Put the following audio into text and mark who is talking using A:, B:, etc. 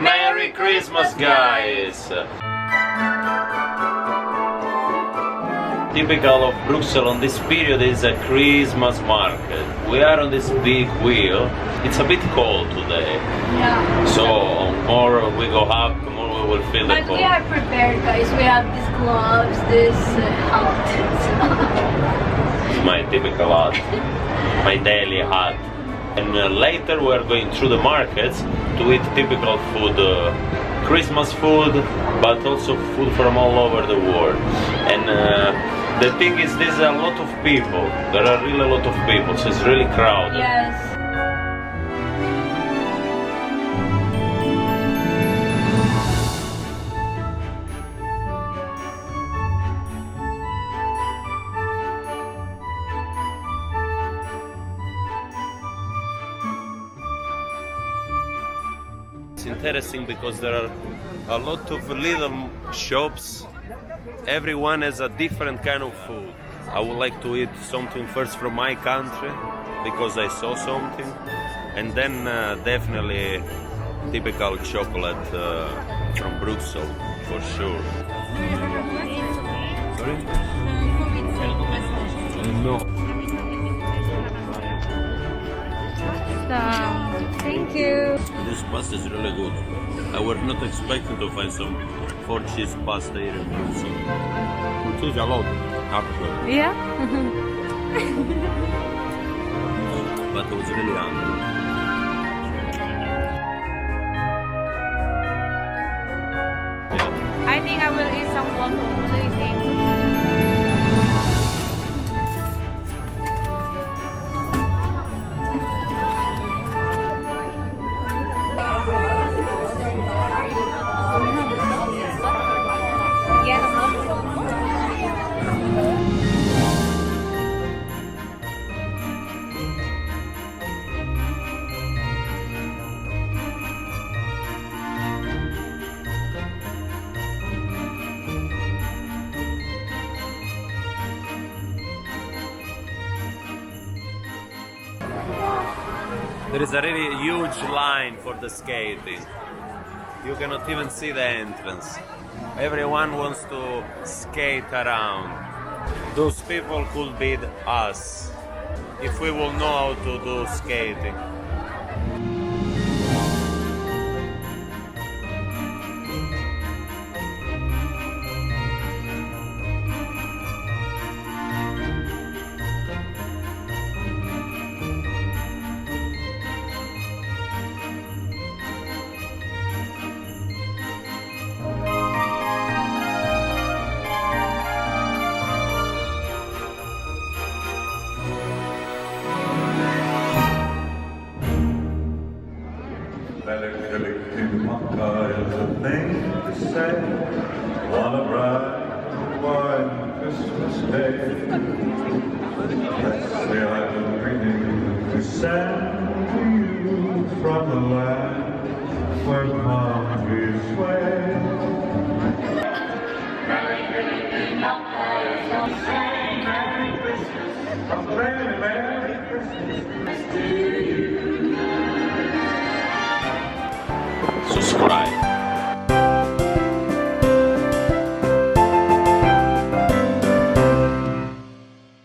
A: Merry Christmas, guys! Typical of Brussels on this period is a Christmas market. We are on this big wheel. It's a bit cold today.
B: Yeah.
A: So more we go up, more we will feel the
B: But
A: cold.
B: we are prepared, guys. We have these gloves, this hat.
A: It's my typical hat, my daily hat. And later we are going through the markets to eat typical food, Christmas food, but also food from all over the world. And the thing is, there's a lot of people. There are really a lot of people, so it's really crowded.
B: Yes.
A: It's interesting because there are a lot of little shops. Everyone has a different kind of food. I would like to eat something first from my country because I saw something, and then definitely typical chocolate from Brussels for sure. Sorry? No.
B: Thank you.
A: This pasta is really good. I was not expecting to find some 4-cheese pasta here in Brussels. It is a lot, actually.
B: Yeah?
A: But I was really hungry.
B: I think I will eat some waffle. What do you think?
A: There is a really huge line for the skating. You cannot even see the entrance. Everyone wants to skate around. Those people could be us if we will know how to do skating.
C: Is a thing to say on a bright and white Christmas day. Let's say I'm bringing to send to you from the land where Mom gives way. Merry Christmas from